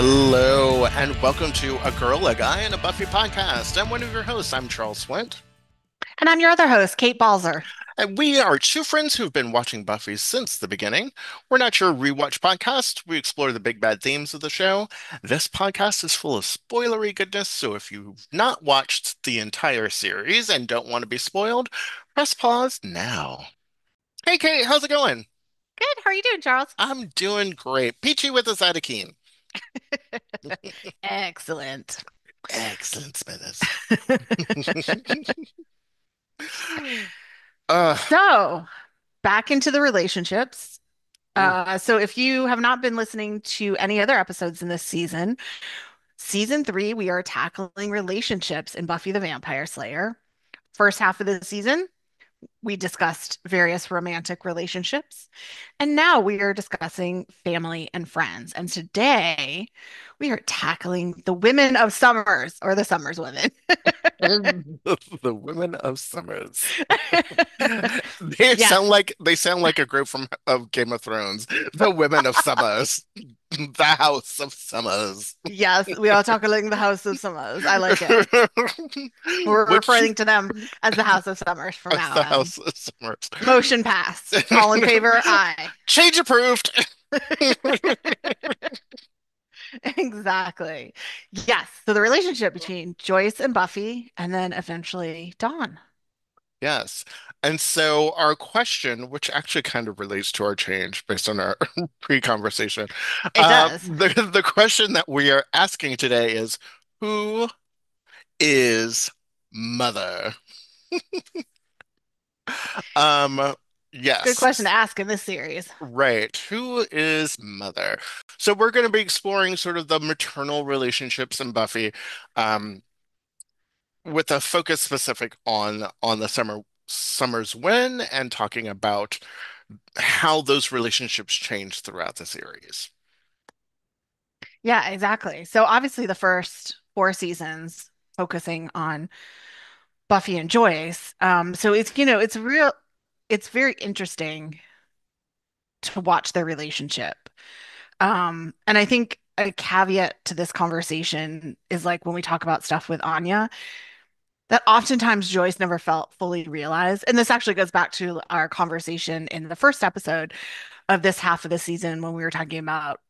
Hello, and welcome to A Girl, a Guy, and a Buffy podcast. I'm one of your hosts. I'm Charles Swint. And I'm your other host, Kate Balzer. And we are two friends who've been watching Buffy since the beginning. We're not your rewatch podcast. We explore the big bad themes of the show. This podcast is full of spoilery goodness, so if you've not watched the entire series and don't want to be spoiled, press pause now. Hey, Kate, how's it going? Good. How are you doing, Charles? I'm doing great. Peachy with a side of keen. Excellent. Excellent, Smithers. Uh, So, back into the relationships. ooh. So if you have not been listening to any other episodes in this season, season three, we are tackling relationships in Buffy the Vampire Slayer. First half of the season, we discussed various romantic relationships. And now we are discussing family and friends. And today we are tackling the women of Summers or the Summers women. The Women of Summers. They Yes. sound like a group from of Game of Thrones. The Women of Summers. The House of Summers. Yes. We are tackling the House of Summers. I like it. We're Which referring to them as the House of Summers from now the on. House of Summers. Motion passed. All in favor? Aye. Change approved. Exactly. Yes. So the relationship between Joyce and Buffy, and then eventually Dawn. Yes. And so our question, which actually kind of relates to our change based on our pre-conversation, It does. the question that we are asking today is, who is Mother? Um, Good question yes, to ask in this series. right. Who is Mother? So we're going to be exploring sort of the maternal relationships in Buffy, um, with a focus specific on the Summers win and talking about how those relationships change throughout the series. Yeah, exactly. So obviously the first four seasons focusing on Buffy and Joyce. So it's very interesting to watch their relationship. And I think a caveat to this conversation is like when we talk about stuff with Anya, that oftentimes Joyce never felt fully realized. And this actually goes back to our conversation in the first episode of this half of the season when we were talking about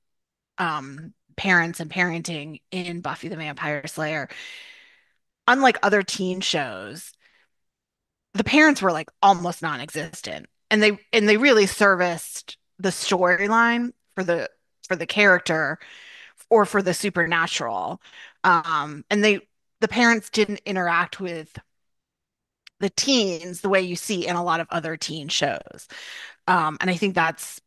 parents and parenting in Buffy the Vampire Slayer. Unlike other teen shows, the parents were like almost non-existent. And they really serviced the storyline for the character or for the supernatural. And the parents didn't interact with the teens the way you see in a lot of other teen shows. And I think that's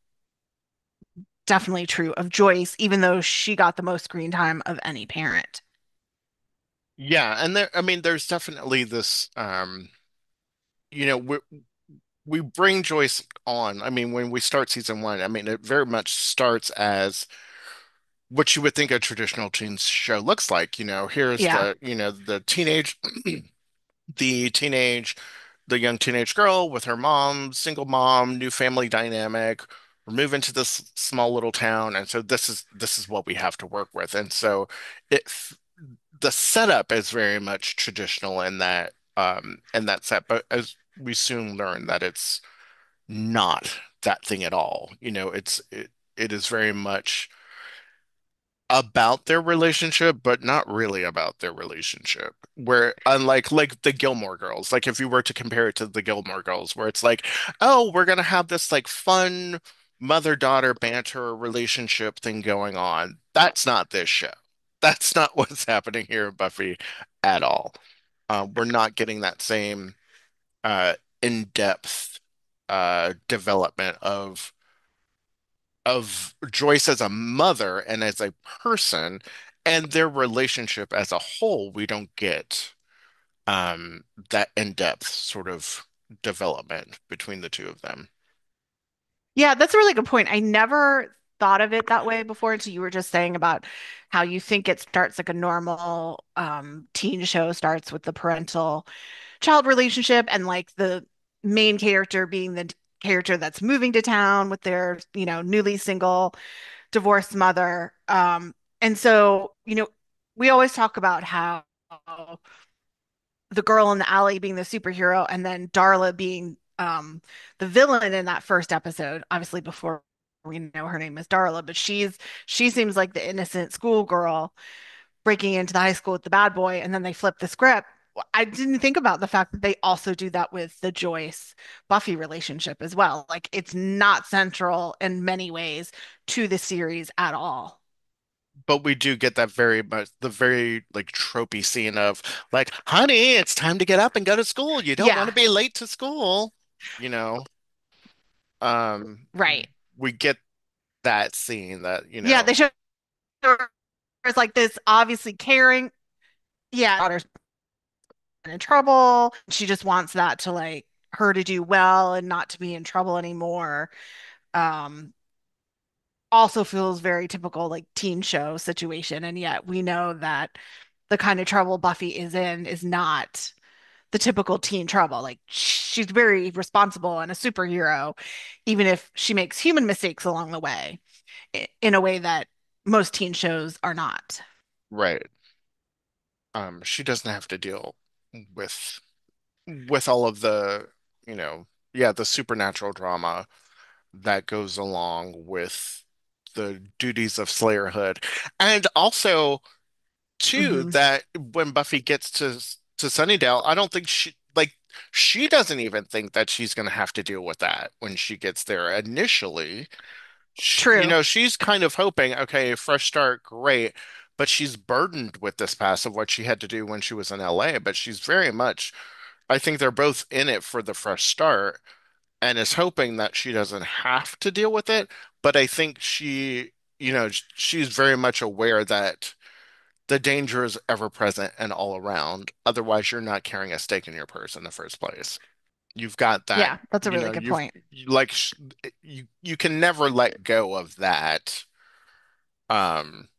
definitely true of Joyce, even though she got the most screen time of any parent. Yeah, and I mean, there's definitely this, you know, we bring Joyce on. I mean, when we start season one, I mean, it very much starts as what you would think a traditional teen show looks like. Here's Yeah. the teenage, the young teenage girl with her mom, single mom, new family dynamic. We're moving to this small little town, and so this is what we have to work with. And so it the setup is very much traditional in that set, but as we soon learn that it's not that thing at all. It is very much about their relationship, but not really about their relationship. Where unlike like the Gilmore Girls, like if you were to compare it to the Gilmore Girls, where it's like, oh, we're gonna have this like fun mother-daughter banter relationship thing going on. That's not this show. That's not what's happening here in Buffy at all. We're not getting that same uh in-depth development of Joyce as a mother and as a person and their relationship as a whole, we don't get that in-depth sort of development between the two of them. Yeah, that's a really good point. I never thought of it that way before until you were just saying about how you think it starts like a normal teen show starts with the parental child relationship and like the main character being the character that's moving to town with their, newly single divorced mother. And so, we always talk about how the girl in the alley being the superhero and then Darla being the villain in that first episode, obviously before we know her name is Darla, but she seems like the innocent schoolgirl breaking into the high school with the bad boy, and then they flip the script. I didn't think about the fact that they also do that with the Joyce Buffy relationship as well. Like it's not central in many ways to the series at all. But we do get that very much the very like tropey scene of like, honey, it's time to get up and go to school. You don't want Yeah, to be late to school. You know, um, right. we get that scene Yeah, they show her as like this obviously caring, yeah, daughter's in trouble. She just wants that to like her to do well and not to be in trouble anymore. Um, Also feels very typical like teen show situation, and yet we know that the kind of trouble Buffy is in is not the typical teen trouble. Like she's very responsible and a superhero, even if she makes human mistakes along the way, in a way that most teen shows are not. right. She doesn't have to deal with all of the, yeah, the supernatural drama that goes along with the duties of Slayerhood. And also, too, Hmm. that when Buffy gets to Sunnydale, I don't think she doesn't even think that she's going to have to deal with that when she gets there initially. True. She's kind of hoping, okay, fresh start, great, but she's burdened with this past of what she had to do when she was in LA, but she's very much, I think they're both in it for the fresh start and is hoping that she doesn't have to deal with it. But I think she's very much aware that the danger is ever present and all around. Otherwise, you're not carrying a stake in your purse in the first place. You've got that, Yeah, that's a really good point. like you can never let go of um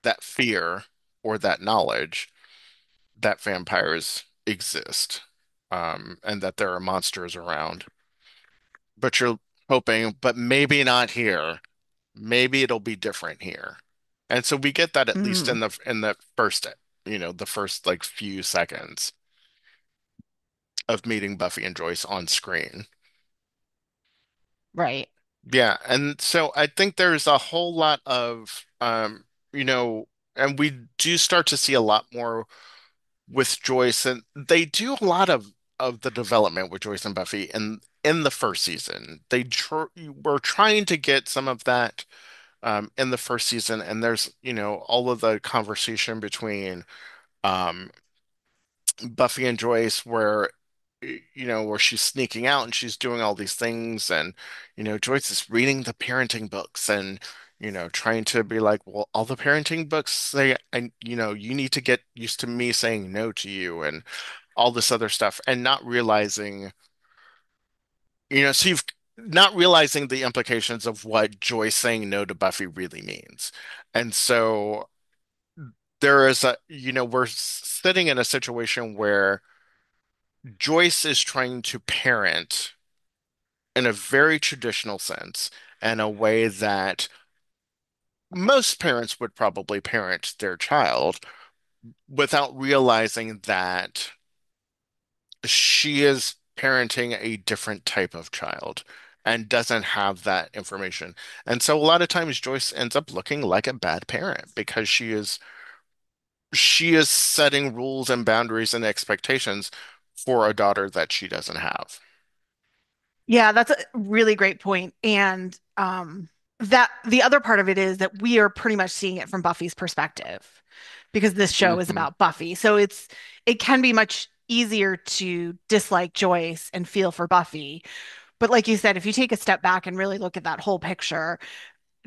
that fear or that knowledge that vampires exist, and that there are monsters around. But you're hoping, but maybe not here. Maybe it'll be different here. And so we get that at least Hmm. in the first, the first like few seconds of meeting Buffy and Joyce on screen. Right. Yeah, and so I think there's a whole lot of and we do start to see a lot more with Joyce, and they do a lot of the development with Joyce and Buffy in the first season. Were trying to get some of that in the first season, and there's, all of the conversation between um Buffy and Joyce where where she's sneaking out and she's doing all these things, and Joyce is reading the parenting books and trying to be like, well, all the parenting books say, and you need to get used to me saying no to you and all this other stuff, and not realizing, so you've not realizing the implications of what Joyce saying no to Buffy really means. And so there is we're sitting in a situation where Joyce is trying to parent in a very traditional sense, in a way that most parents would probably parent their child, without realizing that she is parenting a different type of child and doesn't have that information. And so a lot of times Joyce ends up looking like a bad parent because she is setting rules and boundaries and expectations for a daughter that she doesn't have. Yeah, that's a really great point. And that the other part of it is that we are pretty much seeing it from Buffy's perspective because this show is Hmm. about Buffy. So it can be much easier to dislike Joyce and feel for Buffy. But like you said, if you take a step back and really look at that whole picture,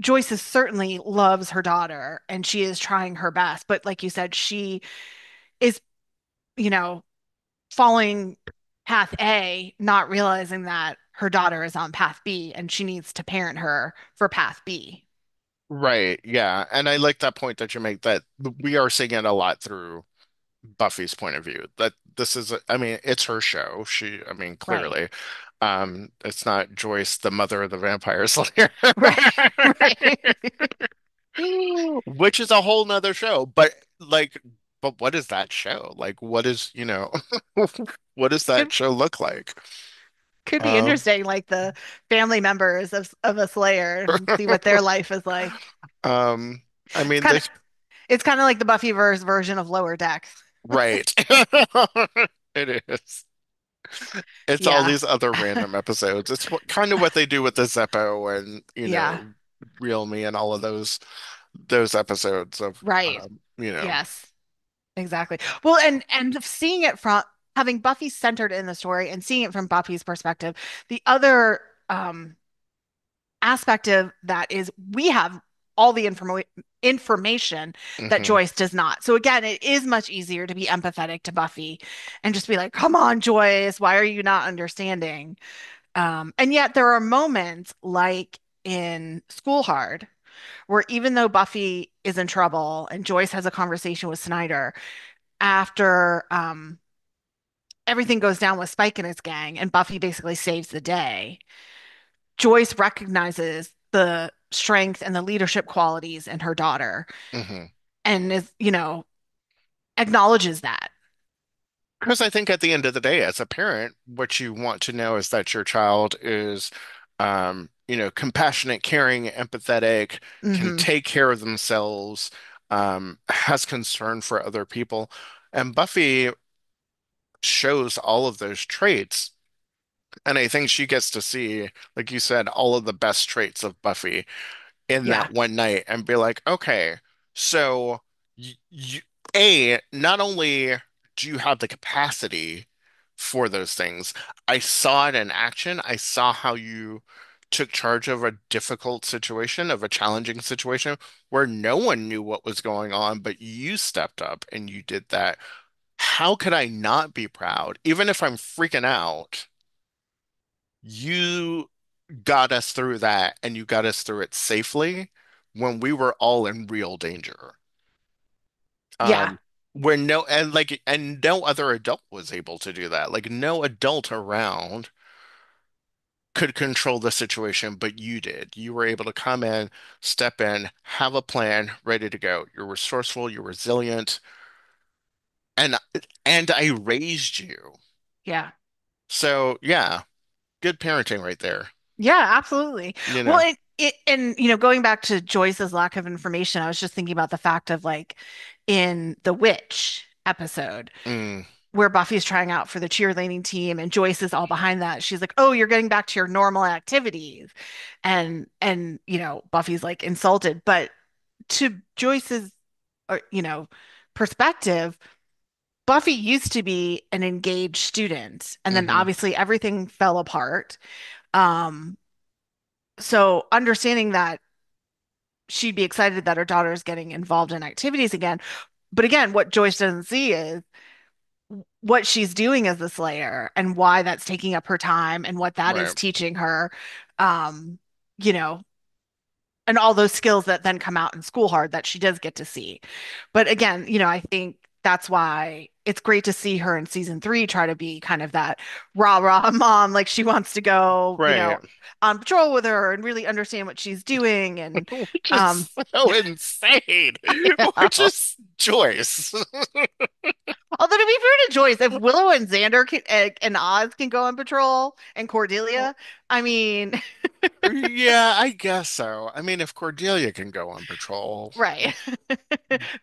Joyce is certainly loves her daughter and she is trying her best. But like you said, she is, you know, following path A, not realizing that her daughter is on path B and she needs to parent her for path B. Right, yeah. And I like that point that you make, that we are seeing it a lot through Buffy's point of view. That this is, I mean, it's her show. I mean, Right. clearly, it's not Joyce, the mother of the vampire slayer. Right. Right. which is a whole nother show. But what is that show? Like, what is, what does that Could show look like? could be Um, interesting, like the family members of a Slayer and see what their life is like. um, I It's mean, kind of this, it's kind of like the Buffyverse version of Lower Decks. right. It is. It's all Yeah. these other random episodes. It's kind of what they do with the Zeppo and, Yeah. Real Me and all of those episodes of, Right. you know, Yes. Exactly. Well, and seeing it from having Buffy centered in the story and seeing it from Buffy's perspective, the other aspect of that is we have all the information that hmm Joyce does not. So again, it is much easier to be empathetic to Buffy and just be like, "Come on, Joyce, why are you not understanding?" And yet there are moments like in School Hard where even though Buffy is in trouble and Joyce has a conversation with Snyder after everything goes down with Spike and his gang, and Buffy basically saves the day. Joyce recognizes the strength and the leadership qualities in her daughter hmm and is, acknowledges that. Because I think at the end of the day, as a parent, what you want to know is that your child is, compassionate, caring, empathetic, can Hmm. take care of themselves, has concern for other people. And Buffy shows all of those traits. And I think she gets to see, like you said, all of the best traits of Buffy in Yeah. that one night and be like, okay, so you, not only do you have the capacity for those things, I saw it in action. I saw how you took charge of a difficult situation, of a challenging situation where no one knew what was going on, but you stepped up and you did that. How could I not be proud? Even if I'm freaking out, you got us through that and you got us through it safely when we were all in real danger. Yeah. Where no and no other adult was able to do that. Like no adult around could control the situation, but you did. You were able to come in, step in, have a plan ready to go. You're resourceful, you're resilient, and and I raised you. Yeah. So yeah, good parenting right there. Yeah, absolutely. You Well, know. going back to Joyce's lack of information, I was just thinking about the fact of like in the Witch episode Mm, where Buffy's trying out for the cheerleading team and Joyce is all behind that. She's like, "Oh, you're getting back to your normal activities." And Buffy's like insulted, but to Joyce's or perspective, Buffy used to be an engaged student and then hmm obviously everything fell apart. Um so understanding that she'd be excited that her daughter is getting involved in activities again. But again, what Joyce doesn't see is what she's doing as the Slayer and why that's taking up her time and what that is Right. teaching her. Um, you know, and all those skills that then come out in School Hard that she does get to see. But again, I think that's why it's great to see her in season three try to be kind of that rah rah mom, like she wants to go, Right. on patrol with her and really understand what she's doing. And Which um, is so insane. Which although is Joyce. to be fair to Joyce, if Willow and Xander and Oz can go on patrol and Cordelia, I mean, Yeah, I guess so. I mean, if Cordelia can go on patrol, right.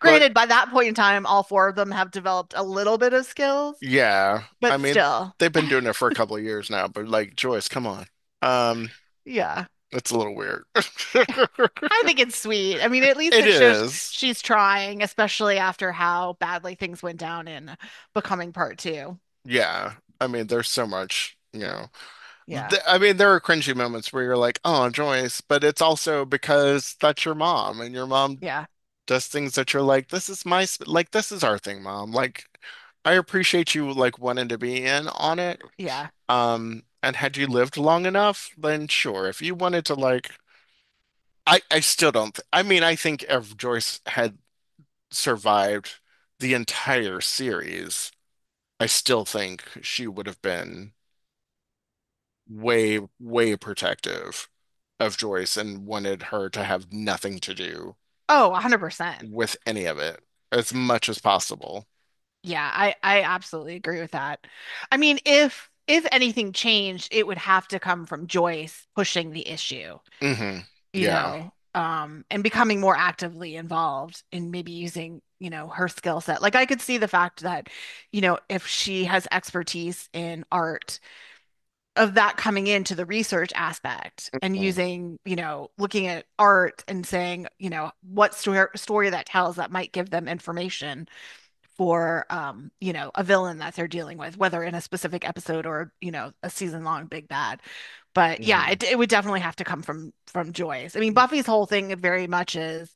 but Granted, by that point in time, all four of them have developed a little bit of skills, yeah, I but mean, still, they've been doing it for a couple of years now, but like Joyce, come on. Um, yeah. it's a little weird. I think it's sweet. I mean, at least It it shows is. she's trying, especially after how badly things went down in Becoming Part Two. Yeah. I mean, there's so much, Yeah, I mean, there are cringy moments where you're like, oh, Joyce, but it's also because that's your mom and your mom yeah, does things that you're like, this is like, this is our thing, mom. Like, I appreciate you like wanting to be in on it. yeah, And had you lived long enough, then sure. If you wanted to like, I still don't, I mean, I think if Joyce had survived the entire series, I still think she would have been way, way protective of Joyce and wanted her to have nothing to do. Oh, 100%. with any of it as much as possible. Yeah, I absolutely agree with that. I mean, if anything changed, it would have to come from Joyce pushing the issue, Yeah. and becoming more actively involved in maybe using, her skill set. Like I could see the fact that, if she has expertise in art, of that coming into the research aspect and Mm. using, looking at art and saying, what story that tells that might give them information for a villain that they're dealing with, whether in a specific episode or, a season long big bad. But yeah, Mhm. it would definitely have to come from Joyce. I mean, Buffy's whole thing very much is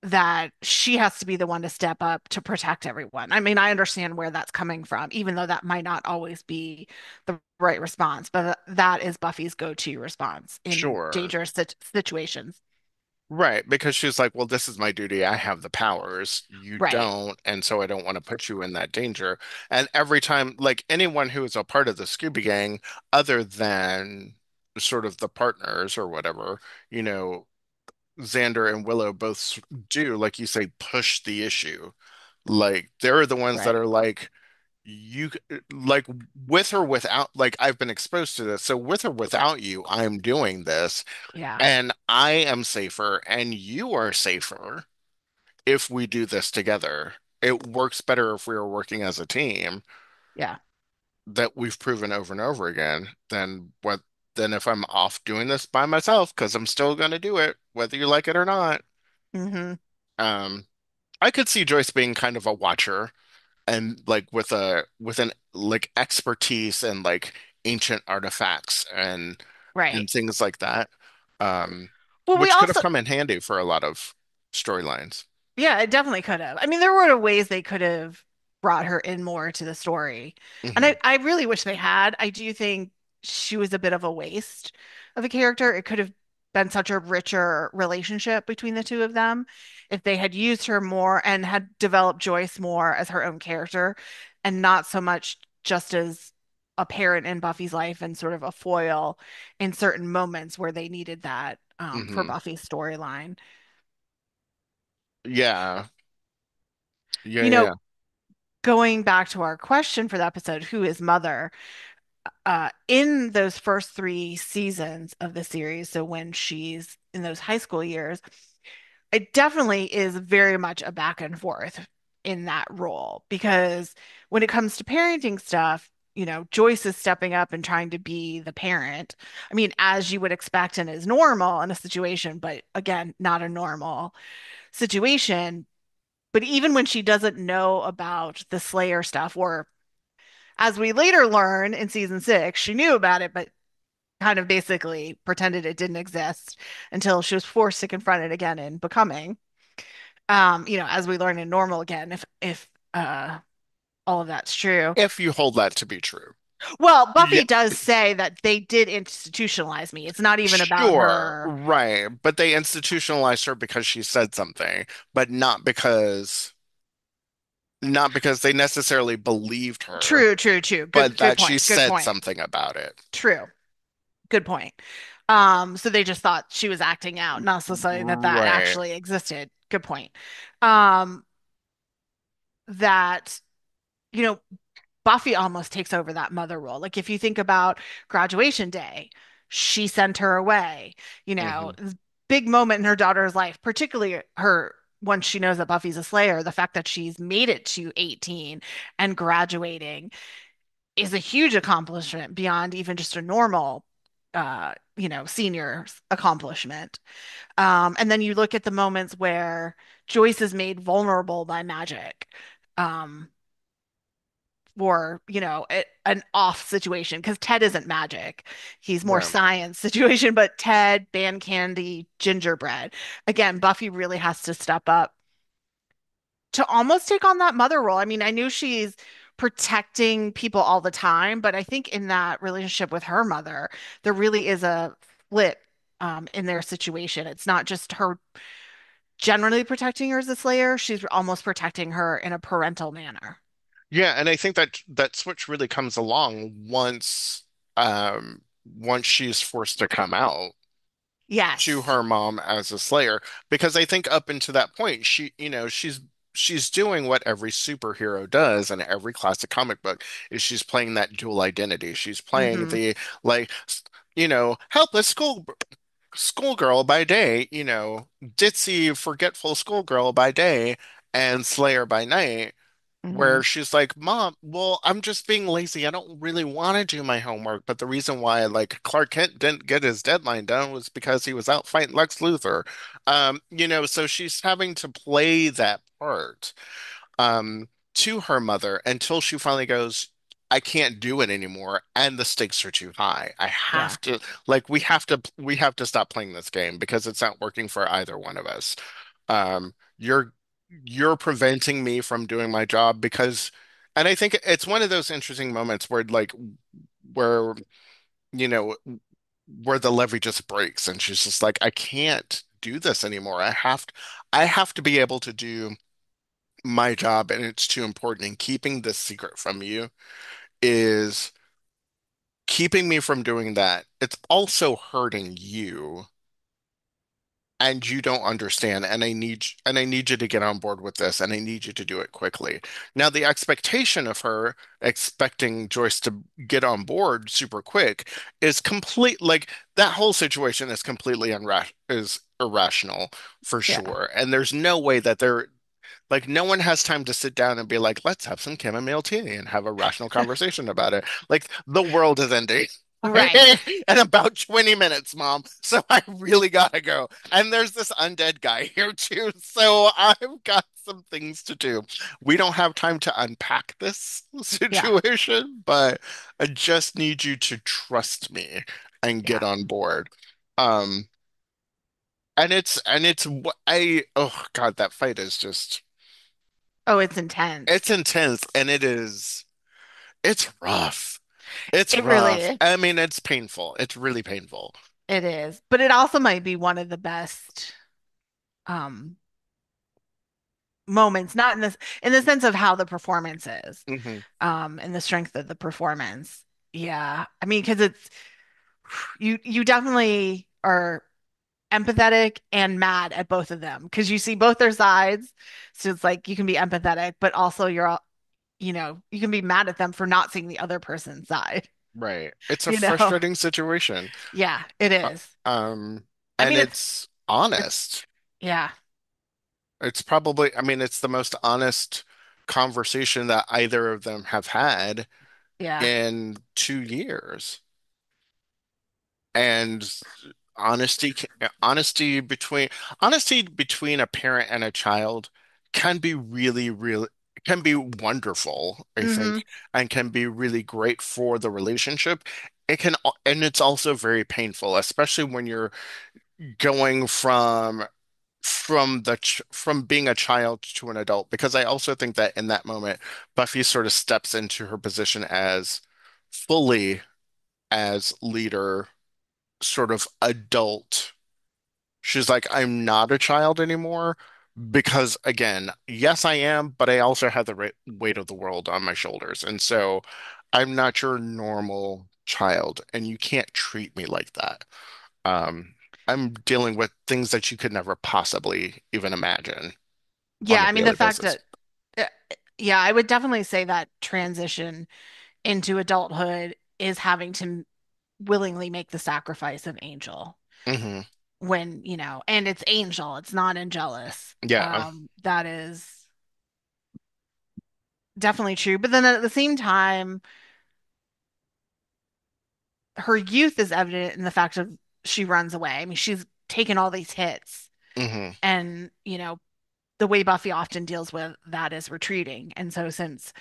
that she has to be the one to step up to protect everyone. I mean, I understand where that's coming from, even though that might not always be the right response, but that is Buffy's go-to response in Sure. dangerous situations. Right, because she's like, well, this is my duty. I have the powers. You Right, don't, and so I don't want to put you in that danger. And every time, like anyone who is a part of the Scooby Gang, other than sort of the partners or whatever, you know, Xander and Willow both do, like you say, push the issue. Like they're the ones that right. are like, you like with or without, like I've been exposed to this. So with or without you, I'm doing this. Yeah, And I am safer and you are safer if we do this together. It works better if we are working as a team yeah. that we've proven over and over again than if I'm off doing this by myself because I'm still going to do it, whether you like it or not. Hmm. Um, I could see Joyce being kind of a watcher and like with an like expertise and like ancient artifacts Right. and things like that, um, Well, we which could have also, come in handy for a lot of storylines. yeah, it definitely could have. I mean, there were ways they could have brought her in more to the story. And Hmm. I really wish they had. I do think she was a bit of a waste of a character. It could have been such a richer relationship between the two of them if they had used her more and had developed Joyce more as her own character and not so much just as a parent in Buffy's life and sort of a foil in certain moments where they needed that, for Hmm. Buffy's storyline. Yeah. Yeah. You Yeah. know, Yeah. going back to our question for the episode, who is Mother? In those first three seasons of the series, so when she's in those high school years, it definitely is very much a back and forth in that role because when it comes to parenting stuff, Joyce is stepping up and trying to be the parent. I mean, as you would expect and is normal in a situation, but again, not a normal situation. But even when she doesn't know about the Slayer stuff, or as we later learn in season six, she knew about it, but kind of basically pretended it didn't exist until she was forced to confront it again in Becoming. As we learn in Normal again, if all of that's true. If you hold that to be true. Well, Yeah. Buffy does say that they did institutionalize me. It's not even about Sure. her. Right. But they institutionalized her because she said something, but not because they necessarily believed her, True, true, true. but Good that she point. Good said point. something about it. True. Good point. So they just thought she was acting out, not necessarily that Right. actually existed. Good point. Um, that, you know, Buffy almost takes over that mother role. Like if you think about graduation day, she sent her away, Hmm. this big moment in her daughter's life, particularly her once she knows that Buffy's a Slayer, the fact that she's made it to 18 and graduating is a huge accomplishment beyond even just a normal senior accomplishment. And then you look at the moments where Joyce is made vulnerable by magic. Um, or an off situation because Ted isn't magic. He's more Right. science situation, but Ted, Band Candy, Gingerbread. Again, Buffy really has to step up to almost take on that mother role. I mean, I knew she's protecting people all the time, but I think in that relationship with her mother, there really is a flip in their situation. It's not just her generally protecting her as a Slayer, she's almost protecting her in a parental manner. Yeah, and I think that switch really comes along once she's forced to come out. to Yes. her mom as a Slayer, because I think up until that point she's doing what every superhero does in every classic comic book is she's playing that dual identity. She's playing Hmm. the like helpless schoolgirl by day, ditzy forgetful schoolgirl by day and Slayer by night, Hmm. where she's like, Mom, well, I'm just being lazy. I don't really want to do my homework. But the reason why, like, Clark Kent didn't get his deadline done was because he was out fighting Lex Luthor. So she's having to play that part, um, to her mother until she finally goes, I can't do it anymore, and the stakes are too high. I Yeah. have to, like, we have to stop playing this game because it's not working for either one of us. You're preventing me from doing my job because, and I think it's one of those interesting moments where you know where the levee just breaks and she's just like, I can't do this anymore. I have to be able to do my job, and it's too important. And keeping this secret from you is keeping me from doing that. It's also hurting you, and you don't understand. And I need you to get on board with this, and I need you to do it quickly. Now, the expectation of her expecting Joyce to get on board super quick is complete. Like that whole situation is completely irrational for Yeah. sure. And there's no way that they're like, no one has time to sit down and be like, let's have some chamomile tea and have a rational conversation about it. Like, the world is ending Right. in about 20 minutes, Mom. So I really gotta go. And there's this undead guy here too. So I've got some things to do. We don't have time to unpack this Yeah. situation, but I just need you to trust me and get Yeah. on board. Um, and it's what oh God, that fight is just. Oh, it's intense. It's intense and it's rough. It's It really rough. is. I mean, it's painful. It's really painful. It is. But it also might be one of the best um moments, not in the sense of how the performance is, Hmm. and the strength of the performance. Yeah. I mean, because it's you definitely are empathetic and mad at both of them because you see both their sides. So it's like you can be empathetic, but also you can be mad at them for not seeing the other person's side, Right. It's a you know? frustrating situation. Yeah, it Uh, is. Um, I and mean, it's it's, honest. yeah, I mean, it's the most honest conversation that either of them have had yeah. in 2 years. And honesty honesty between a parent and a child can be really can be wonderful, I Hmm. think, and can be really great for the relationship. And it's also very painful, especially when you're going from being a child to an adult, because I also think that in that moment Buffy sort of steps into her position as fully as leader, sort of adult. She's like, I'm not a child anymore because, again, yes, I am, but I also have the weight of the world on my shoulders. And so I'm not your normal child, and you can't treat me like that. I'm dealing with things that you could never possibly even imagine on Yeah, a I mean, the daily fact basis. that, uh, yeah, I would definitely say that transition into adulthood is having to willingly make the sacrifice of Angel Hmm. when, and it's Angel, it's not Angelus. Yeah. That is definitely true. But then at the same time, her youth is evident in the fact of she runs away. I mean, she's taken all these hits, Hmm. and, the way Buffy often deals with that is retreating. And so since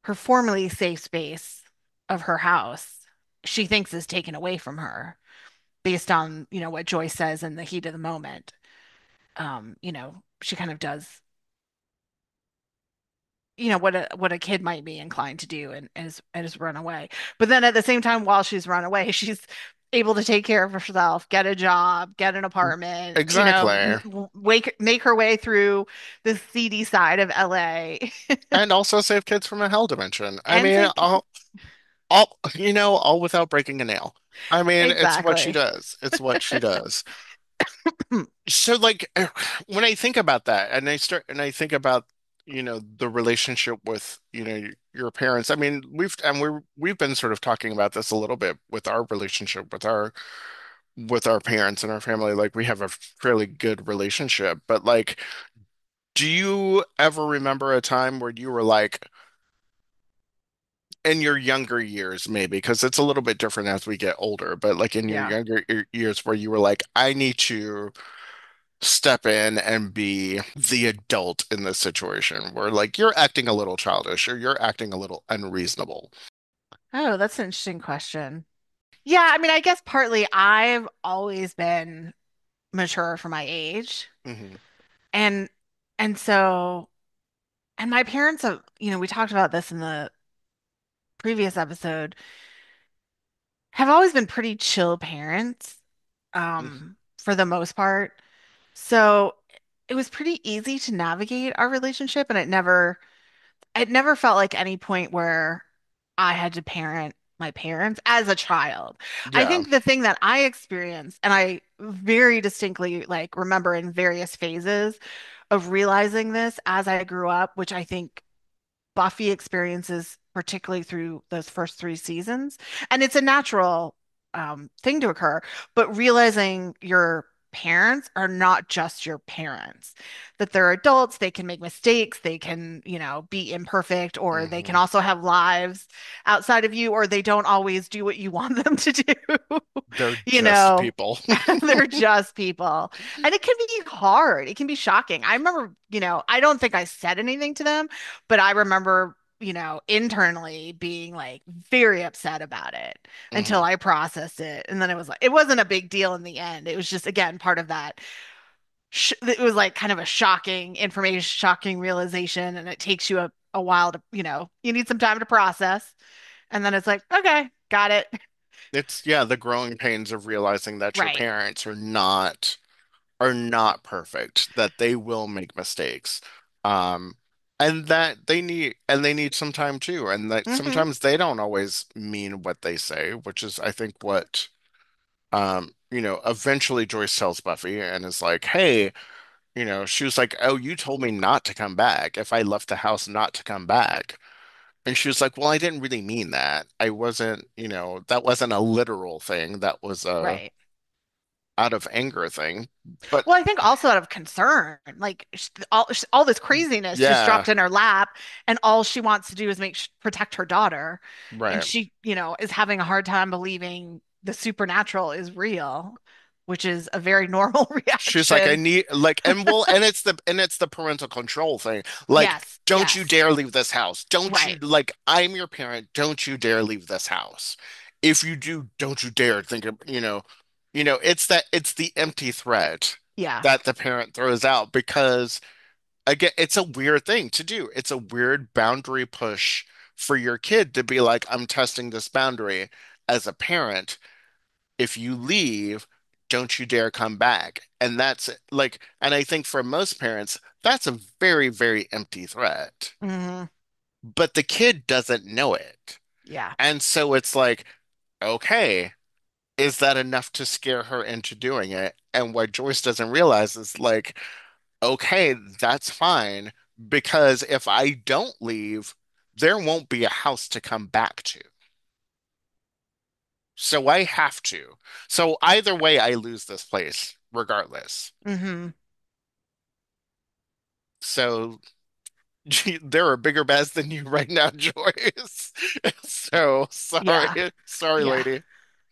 her formerly safe space of her house, she thinks is taken away from her based on, what Joyce says in the heat of the moment. She kind of does, what a kid might be inclined to do and is run away. But then at the same time, while she's run away, she's able to take care of herself, get a job, get an apartment, Exactly. make her way through the seedy side of LA And also save kids from a hell dimension. I and mean, save. I'll, all without breaking a nail. I mean, it's what she Exactly. does. It's what she does. So like when I think about that and I think about, the relationship with, your parents. I mean, we've been sort of talking about this a little bit with our relationship with our parents and our family. Like we have a fairly good relationship, but like, do you ever remember a time where you were like, in your younger years, maybe, because it's a little bit different as we get older, but like in your Yeah. younger years where you were like, I need to step in and be the adult in this situation, where like you're acting a little childish or you're acting a little unreasonable. Oh, that's an interesting question. Yeah, I mean, I guess partly I've always been mature for my age. Hmm. And and so and my parents have, we talked about this in the previous episode, have always been pretty chill parents, for the most part. So it was pretty easy to navigate our relationship, and it never felt like any point where I had to parent my parents as a child. I Yeah. think the thing that I experienced, and I very distinctly like remember in various phases of realizing this as I grew up, which I think Buffy experiences particularly through those first three seasons. And it's a natural thing to occur, but realizing your parents are not just your parents, that they're adults, they can make mistakes, they can, be imperfect, or they can Hmm. also have lives outside of you, or they don't always do what you want them to do. They're You just know, people. they're just people. And it can be hard. It can be shocking. I remember, I don't think I said anything to them, but I remember, internally being like very upset about it until Hmm. I processed it. And then it was like, it wasn't a big deal in the end. It was just, again, part of that. It was like kind of a shocking information, shocking realization. And it takes you a while to, you need some time to process. And then it's like, okay, got it. It's, yeah, the growing pains of realizing that your Right. parents are not perfect, that they will make mistakes. Um, and that they need some time too, and that Hmm. sometimes they don't always mean what they say, which is I think what eventually Joyce tells Buffy and is like, "Hey, she was like, "Oh, you told me not to come back if I left the house not to come back." And she was like, "Well, I didn't really mean that. I wasn't, that wasn't a literal thing. That was a Right. out of anger thing." But Well, I think also out of concern, like all this craziness just yeah, dropped in her lap, and all she wants to do is protect her daughter, and right. she, is having a hard time believing the supernatural is real, which is a very normal She's like, I reaction. need like, and it's the parental control thing. Like, Yes, don't you yes, dare leave this house. Don't you right. like I'm your parent. Don't you dare leave this house. If you do, don't you dare think of, it's the empty threat Yeah. that the parent throws out because again, it's a weird thing to do. It's a weird boundary push for your kid to be like, I'm testing this boundary as a parent. If you leave, don't you dare come back. And that's like, and I think for most parents, that's a very, very empty threat. Hmm. But the kid doesn't know it. Yeah. And so it's like, okay, is that enough to scare her into doing it? And what Joyce doesn't realize is like, okay, that's fine. Because if I don't leave, there won't be a house to come back to. So I have to. So either way, I lose this place, regardless. Hmm. So there are bigger bads than you right now, Joyce. So sorry, Yeah. sorry, Yeah. lady.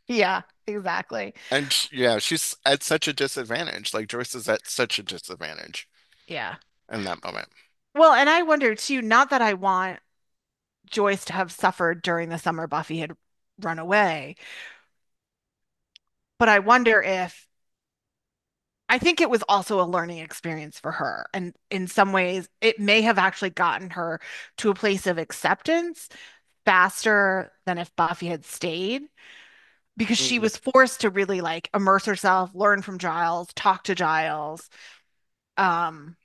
Yeah. Exactly. And yeah, she's at such a disadvantage. Like Joyce is at such a disadvantage Yeah. in that moment. Well, and I wonder too, not that I want Joyce to have suffered during the summer Buffy had run away, but I wonder if I think it was also a learning experience for her. And in some ways, it may have actually gotten her to a place of acceptance faster than if Buffy had stayed, because she Mm, was forced to really like immerse herself, learn from Giles, talk to Giles. Um,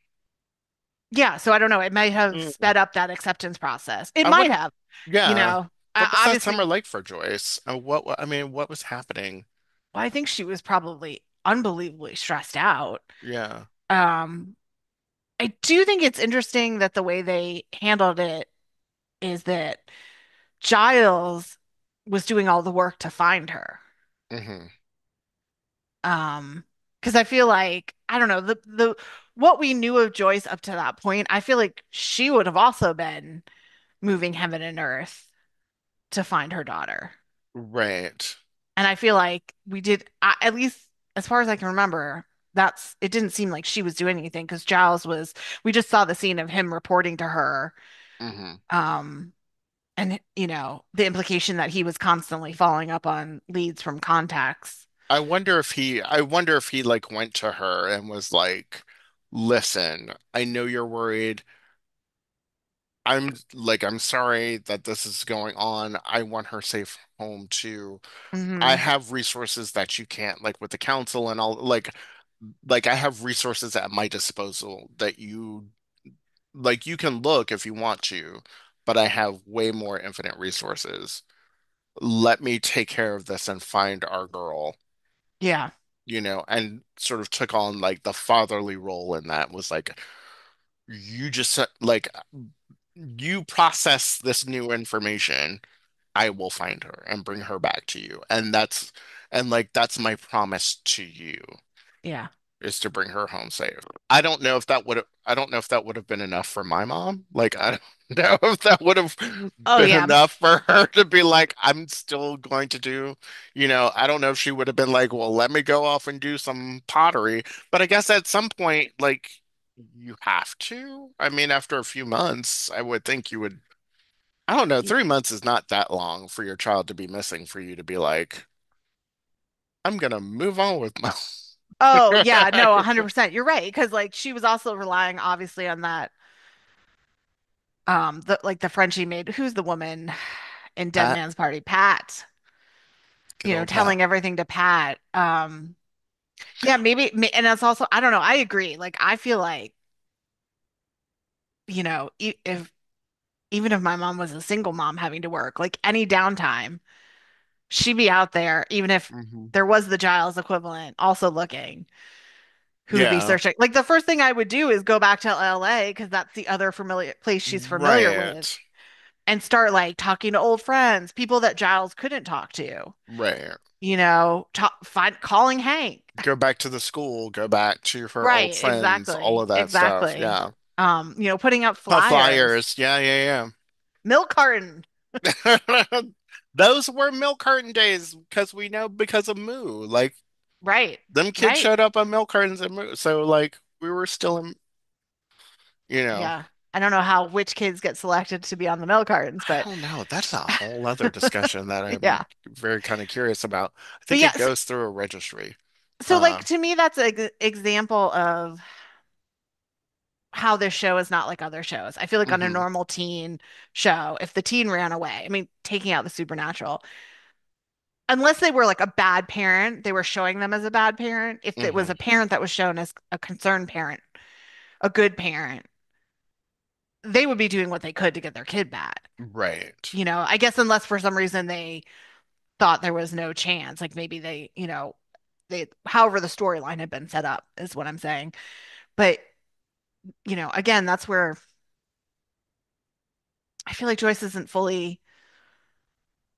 yeah, so I don't know. It might have mm. sped up that acceptance process. It I might wouldn't. have, you Yeah, know. What was that summer Obviously, like for Joyce? I mean, what was happening? well, I think she was probably unbelievably stressed out. Yeah. Um, I do think it's interesting that the way they handled it is that Giles was doing all the work to find her. Hmm. Um, because I feel like I don't know the what we knew of Joyce up to that point, I feel like she would have also been moving heaven and earth to find her daughter. Right. And I feel like we did, at least as far as I can remember, that's it didn't seem like she was doing anything because Giles was, we just saw the scene of him reporting to her. Hmm. Um, and the implication that he was constantly following up on leads from contacts. I wonder if he like went to her and was like, "Listen, I know you're worried. I'm sorry that this is going on. I want her safe home too. I Hmm. have resources that you can't, like with the council and all, like I have resources at my disposal that you can look if you want to, but I have way more infinite resources. Let me take care of this and find our girl." Yeah. And sort of took on like the fatherly role in that was like, you just like, you process this new information. I will find her and bring her back to you. And like, that's my promise to you, Yeah. is to bring her home safe. I don't know if that would have been enough for my mom. Like, I don't know if that would have Oh been yeah. enough for her to be like, I'm still going to I don't know if she would have been like, well, let me go off and do some pottery. But I guess at some point, like, you have to. I mean, after a few months, I would think you would. I don't know, 3 months is not that long for your child to be missing for you to be like, I'm gonna move on with my. Oh yeah, no, 100%. You're right. Because like she was also relying obviously on that the friend she made, who's the woman in Dead Pat, Man's Party, Pat, good old Pat. telling everything to Pat. Yeah, maybe and that's also I don't know, I agree. Like I feel like, if even if my mom was a single mom having to work, like any downtime, she'd be out there, even if Hmm. there was the Giles equivalent also looking, who would be Yeah, searching. Like the first thing I would do is go back to LA because that's the other familiar place she's familiar with right, and start like talking to old friends, people that Giles couldn't talk to, right. calling Hank. Go back to the school, go back to her old Right, friends, all exactly. of that stuff. Exactly. Yeah. Putting up Put flyers, flyers. Yeah, yeah, milk carton. yeah. Those were milk carton days because of Moo. Like, Right. them kids Right. showed up on milk cartons and Moo. So like we were still in, you know. Yeah. I don't know how which kids get selected to be on the milk cartons, I but don't know. That's a whole other discussion that I'm yeah. very kind of curious about. I But think it yes, goes through a registry. so Uh, like to me that's an example of how this show is not like other shows. I feel like on a hmm. normal teen show, if the teen ran away, I mean, taking out the supernatural, unless they were like a bad parent, they were showing them as a bad parent. If it was Hmm. a parent that was shown as a concerned parent, a good parent, they would be doing what they could to get their kid back. Right. I guess unless for some reason they thought there was no chance, like maybe however the storyline had been set up is what I'm saying. But, again, that's where I feel like Joyce isn't fully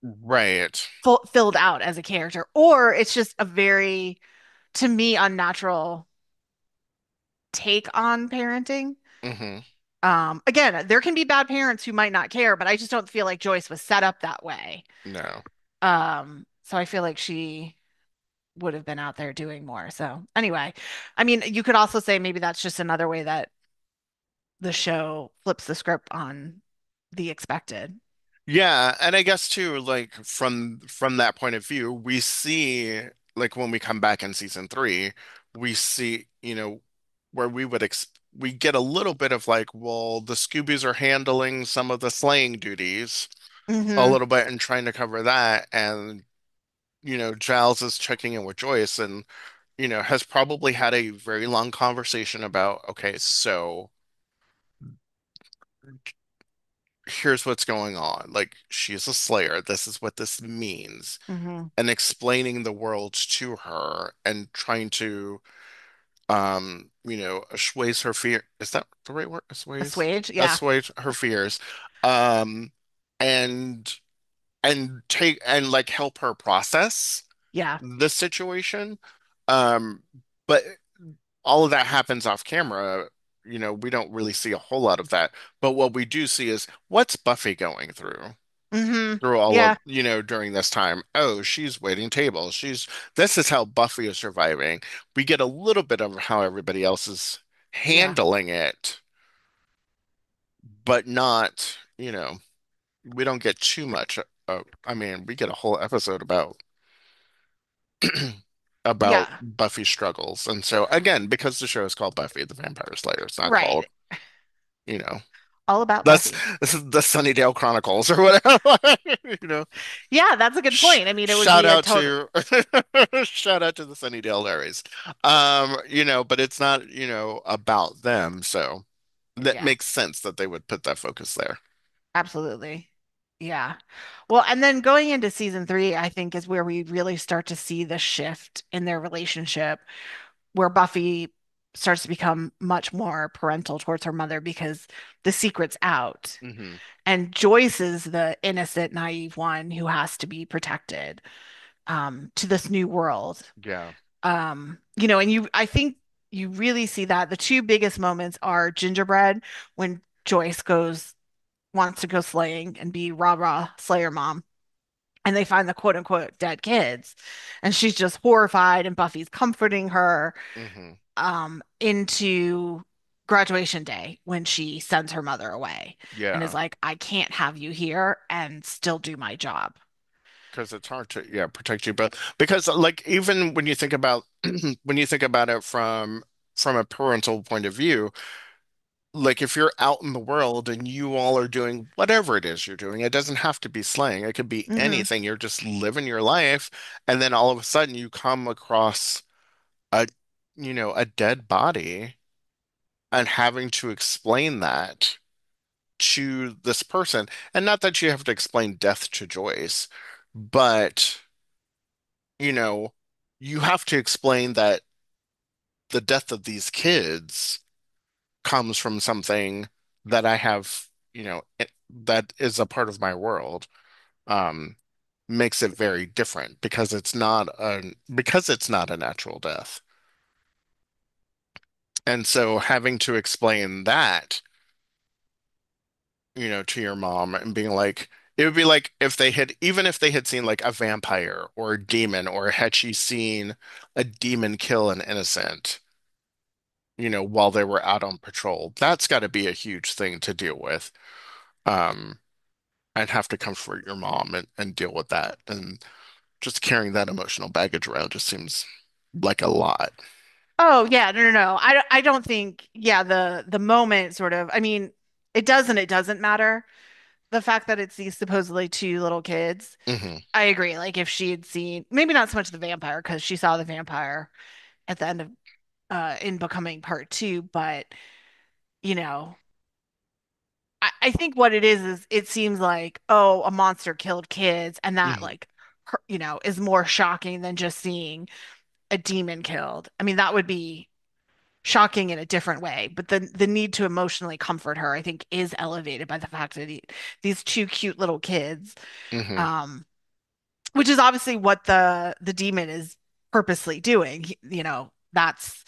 Right. filled out as a character, or it's just a very, to me, unnatural take on parenting. Hmm. Again, there can be bad parents who might not care, but I just don't feel like Joyce was set up that way. No. So I feel like she would have been out there doing more. So anyway, I mean, you could also say maybe that's just another way that the show flips the script on the expected. Yeah, and I guess too, like from that point of view, we see like when we come back in season three, we see, where we get a little bit of like, well, the Scoobies are handling some of the slaying duties a Hmm. little bit and trying to cover that, and Giles is checking in with Joyce and has probably had a very long conversation about, okay, so here's what's going on. Like, she's a slayer. This is what this means. Hmm. And explaining the world to her and trying to, assuage her fear. Is that the right word? Assuage? Assuage, yeah. Assuage her fears. Um, and, take, and like help her process Yeah. the situation. Um, but all of that happens off camera. We don't really see a whole lot of that. But what we do see is what's Buffy going Hmm. through all of, Yeah. during this time. Oh, she's waiting tables. This is how Buffy is surviving. We get a little bit of how everybody else is Yeah. handling it, but not, we don't get too much. I mean, we get a whole episode about Yeah. Buffy's struggles. And so again, because the show is called Buffy the Vampire Slayer, it's not called, Right. you know, All about that's Buffy. this is the Sunnydale Chronicles or whatever. You know, Yeah, that's a good Sh point. I mean, it would shout be a out total. to shout out to the Sunnydale Larrys. But it's not, about them, so that Yeah, makes sense that they would put that focus there. absolutely. Yeah. Well, and then going into season three, I think is where we really start to see the shift in their relationship, where Buffy starts to become much more parental towards her mother because the secret's out. Hmm. And Joyce is the innocent, naive one who has to be protected to this new world. Yeah. And I think you really see that the two biggest moments are Gingerbread when Joyce wants to go slaying and be rah rah Slayer mom. And they find the quote unquote dead kids. And she's just horrified, and Buffy's comforting her Hmm. into graduation day when she sends her mother away and is Yeah. like, I can't have you here and still do my job. Because it's hard to, yeah, protect you, but because like even when you think about when you think about it from a parental point of view, like if you're out in the world and you all are doing whatever it is you're doing, it doesn't have to be slaying. It could be Hmm. anything. You're just living your life, and then all of a sudden you come across a, a dead body and having to explain that to this person. And not that you have to explain death to Joyce, but you know, you have to explain that the death of these kids comes from something that I have, that is a part of my world, um, makes it very different because it's not a natural death. And so having to explain that, to your mom and being like, it would be like even if they had seen like a vampire or a demon, or had she seen a demon kill an innocent, while they were out on patrol. That's got to be a huge thing to deal with. Um, and have to comfort your mom and deal with that. And just carrying that emotional baggage around just seems like a lot. Oh yeah, no, no, no. I don't think, yeah, the moment sort of, I mean, it doesn't matter. The fact that it's these supposedly two little kids, Hmm. I agree. Like if she had seen, maybe not so much the vampire because she saw the vampire at the end of in Becoming Part Two, but you know, I think what it is it seems like, oh, a monster killed kids, and that Hmm. like is more shocking than just seeing a demon killed. I mean, that would be shocking in a different way, but the need to emotionally comfort her, I think, is elevated by the fact that these two cute little kids, Hmm. um, which is obviously what the demon is purposely doing. That's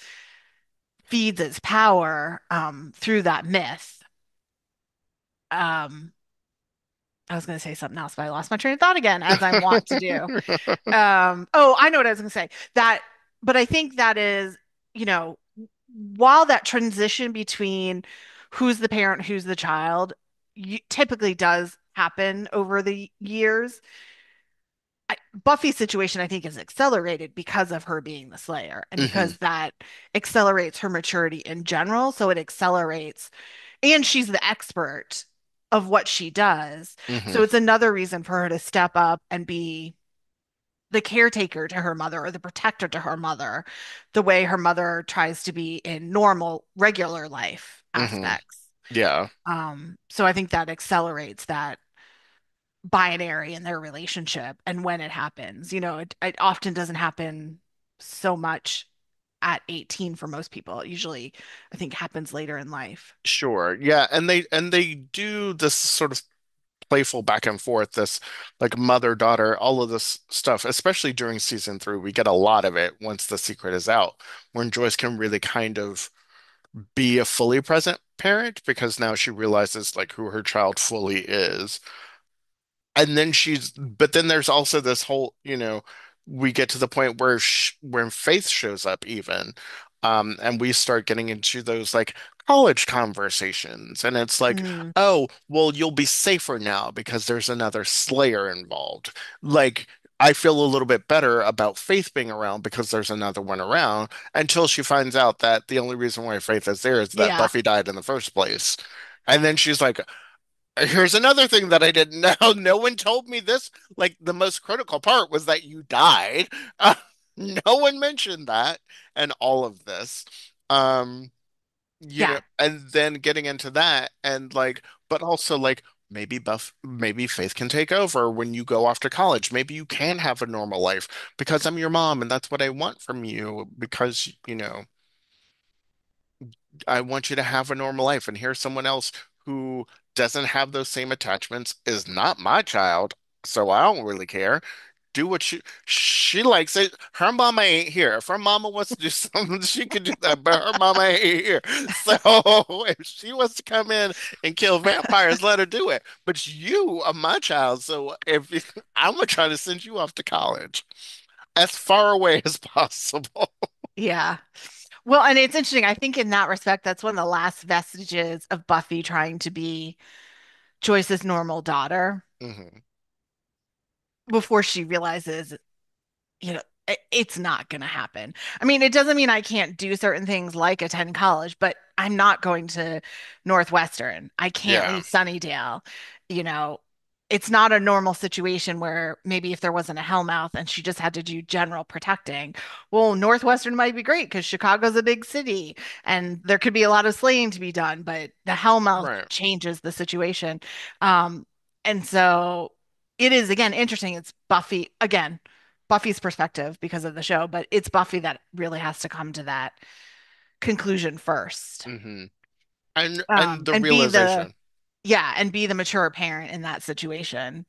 feeds its power through that myth. Um, I was going to say something else, but I lost my train of thought again, as I'm wont to do. Oh, I know what I was going to say. But I think that is, you know, while that transition between who's the parent, who's the child, typically does happen over the years. Buffy's situation, I think, is accelerated because of her being the Slayer and Hmm. because that accelerates her maturity in general. So it accelerates, and she's the expert of what she does. Hmm. So it's another reason for her to step up and be the caretaker to her mother or the protector to her mother, the way her mother tries to be in normal, regular life Hmm. aspects. Yeah, So I think that accelerates that binary in their relationship and when it happens. It often doesn't happen so much at 18 for most people. It usually, I think, happens later in life. sure. Yeah, and they do this sort of playful back and forth, this like mother daughter, all of this stuff, especially during season three. We get a lot of it once the secret is out, when Joyce can really kind of be a fully present parent because now she realizes like who her child fully is. And then but then there's also this whole, we get to the point where when Faith shows up even, and we start getting into those like college conversations, and it's like, Mm, oh, well, you'll be safer now because there's another Slayer involved. Like, I feel a little bit better about Faith being around because there's another one around until she finds out that the only reason why Faith is there is that yeah. Buffy died in the first place. And then she's like, here's another thing that I didn't know. No one told me this. Like the most critical part was that you died. No one mentioned that and all of this. Um, Yeah. and then getting into that and like, but also like maybe Faith can take over when you go off to college. Maybe you can have a normal life because I'm your mom and that's what I want from you because, I want you to have a normal life. And here's someone else who doesn't have those same attachments, is not my child, so I don't really care. Do what she likes it. Her mama ain't here. If her mama wants to do something, she could do that, but her mama ain't here. So if she wants to come in and kill vampires, let her do it. But you are my child, so if I'm gonna try to send you off to college as far away as possible. Yeah. Well, and it's interesting. I think in that respect, that's one of the last vestiges of Buffy trying to be Joyce's normal daughter Hmm. before she realizes, it's not going to happen. I mean, it doesn't mean I can't do certain things like attend college, but I'm not going to Northwestern. I can't Yeah, leave Sunnydale. You know, it's not a normal situation where maybe if there wasn't a Hellmouth and she just had to do general protecting, well, Northwestern might be great because Chicago's a big city and there could be a lot of slaying to be done, but the Hellmouth right. changes the situation. Um, and so it is again interesting. It's Buffy again Buffy's perspective because of the show, but it's Buffy that really has to come to that conclusion first. Hmm. And the And be the realization. yeah, and be the mature parent in that situation.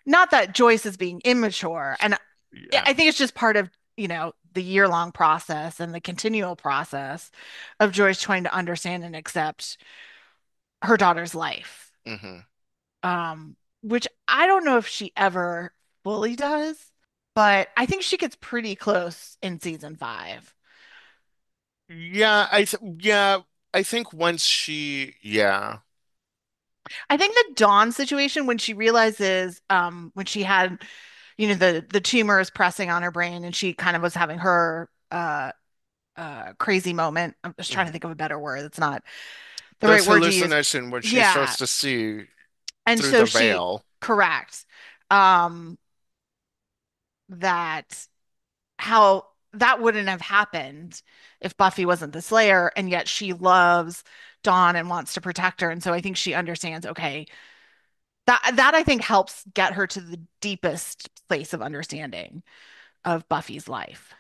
Not that Joyce is being immature, and Yeah. I think it's just part of, the year-long process and the continual process of Joyce trying to understand and accept her daughter's life. Hmm. Which I don't know if she ever fully does, but I think she gets pretty close in season 5. Yeah, I think once yeah. I think the Dawn situation when she realizes when she had the tumor is pressing on her brain and she kind of was having her crazy moment. I'm just trying to Mhm. think of a better word. It's not the right This word to use. hallucination when she Yeah. starts to see And through so the she veil. correct um that how that wouldn't have happened if Buffy wasn't the Slayer and yet she loves Dawn and wants to protect her and so I think she understands okay. That I think helps get her to the deepest place of understanding of Buffy's life.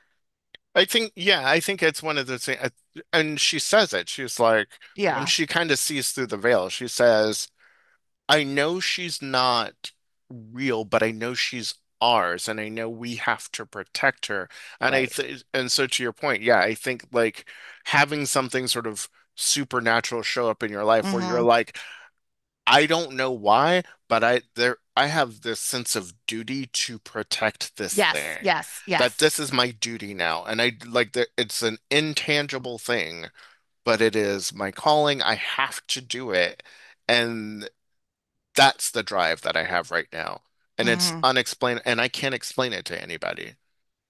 I think it's one of the things, and she says it. She's like, when Yeah. she kind of sees through the veil, she says, I know she's not real, but I know she's ours, and I know we have to protect her. And Right. and so to your point, yeah, I think like having something sort of supernatural show up in your life where you're Hmm. like, I don't know why, but I have this sense of duty to protect this Yes, thing. yes, That yes. this is my duty now. And I like that it's an intangible thing, but it is my calling. I have to do it. And that's the drive that I have right now. And it's Hmm. unexplained and I can't explain it to anybody.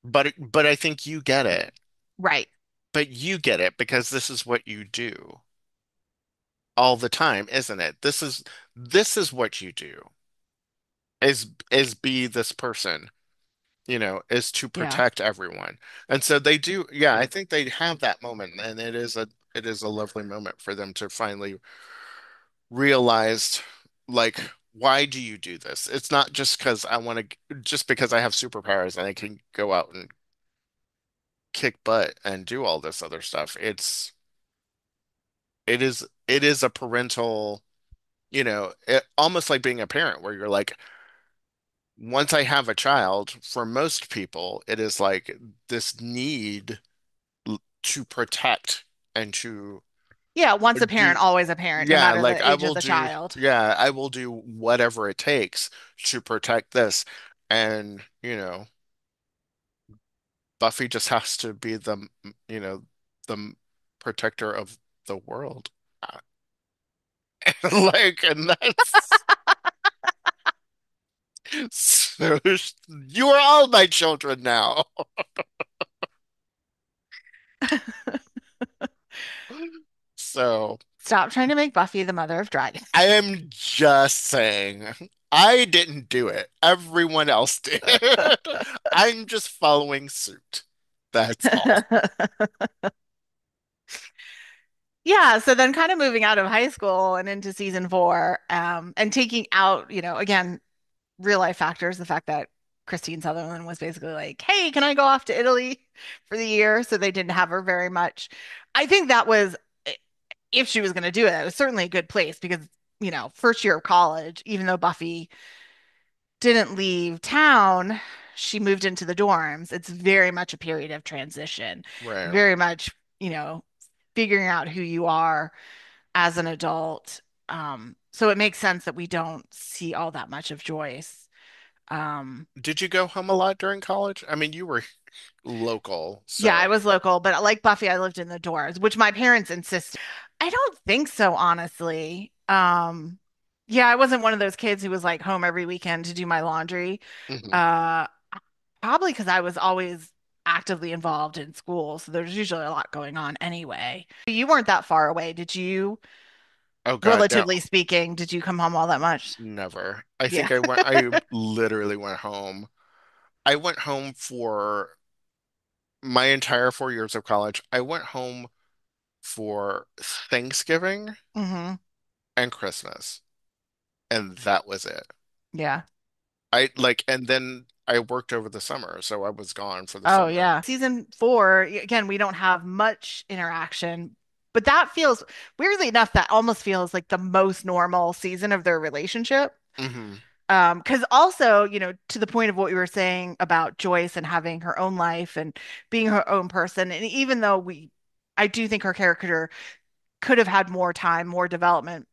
But I think you get it. Right. But you get it because this is what you do all the time, isn't it? This is what you do. Is be this person, is to Yeah. protect everyone. And so they do, yeah, I think they have that moment and it is a lovely moment for them to finally realized, like, why do you do this? It's not just because I want to, just because I have superpowers and I can go out and kick butt and do all this other stuff. It is a parental, almost like being a parent where you're like, once I have a child, for most people, it is like this need to protect and to Yeah, once a parent, do, always a parent, no yeah, matter like the age of the child. I will do whatever it takes to protect this. And, Buffy just has to be you know, the protector of the world. Like, and that's so you are all my children now. So Stop trying to make Buffy the mother of dragons. I am just saying, I didn't do it. Everyone else did. I'm just following suit. That's all. Yeah, so then kind of moving out of high school and into season four, and taking out, again, real life factors, the fact that Christine Sutherland was basically like, "Hey, can I go off to Italy for the year?" So they didn't have her very much. I think that was, if she was going to do it, it was certainly a good place because, first year of college, even though Buffy didn't leave town, she moved into the dorms. It's very much a period of transition, Right. very much, figuring out who you are as an adult. So it makes sense that we don't see all that much of Joyce. Um, Did you go home a lot during college? I mean, you were local, yeah, I so. was local, but like Buffy, I lived in the dorms, which my parents insisted. I don't think so, honestly. Yeah, I wasn't one of those kids who was like home every weekend to do my laundry. Mhm. Uh, Probably because I was always actively involved in school, so there's usually a lot going on anyway. You weren't that far away, did you? Oh God, no, Relatively speaking, did you come home all that much? never. I Yeah. think I literally went home. I went home for my entire 4 years of college. I went home for Thanksgiving Hmm. and Christmas, and that was it. Yeah. And then I worked over the summer, so I was gone for the Oh, summer. yeah. Season four, again, we don't have much interaction, but that feels, weirdly enough, that almost feels like the most normal season of their relationship. Hmm. Because also, to the point of what we were saying about Joyce and having her own life and being her own person, and even though I do think her character could have had more time, more development,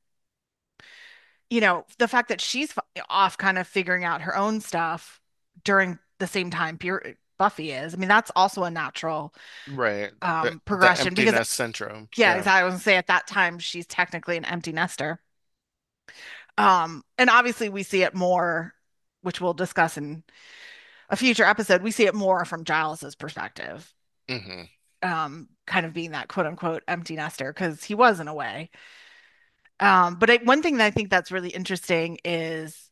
the fact that she's off kind of figuring out her own stuff during the same time Buffy is. I mean, that's also a natural Right. The progression empty because, nest syndrome. yeah, Yeah. exactly. I was gonna say at that time she's technically an empty nester. And obviously we see it more, which we'll discuss in a future episode. We see it more from Giles's perspective, Hmm. kind of being that quote unquote empty nester because he was in a way. But one thing that I think that's really interesting is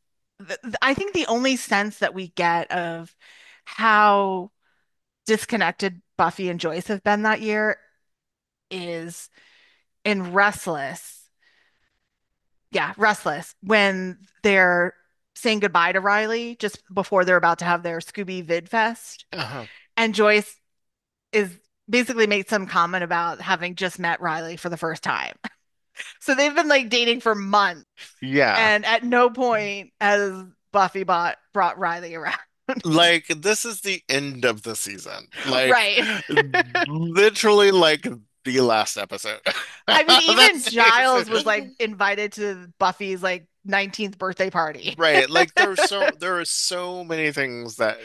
I think the only sense that we get of how disconnected Buffy and Joyce have been that year is in Restless. Yeah, Restless, when they're saying goodbye to Riley just before they're about to have their Scooby Vid Fest. Uh-huh. And Joyce is basically made some comment about having just met Riley for the first time. So they've been like dating for months. Yeah. And at no point has Buffy brought Riley around. Like this is the end of the season. Like Right. literally like the last episode. I mean, even That's Giles was like invited to Buffy's like 19th birthday party. right. Like there are so many things that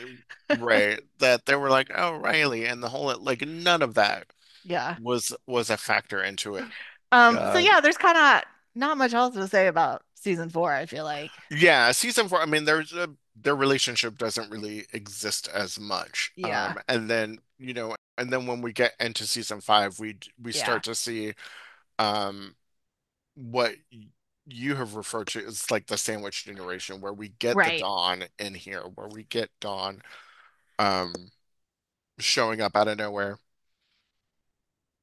right that they were like, oh, Riley, and the whole like none of that Yeah. was a factor into it. So God. yeah, there's kind of not much else to say about season four, I feel like. Yeah, season four, I mean, their relationship doesn't really exist as much. Yeah. And then, and then when we get into season five, we Yeah. start to see um what you have referred to as like the sandwich generation, where we get the Right. Dawn in here, where we get Dawn um showing up out of nowhere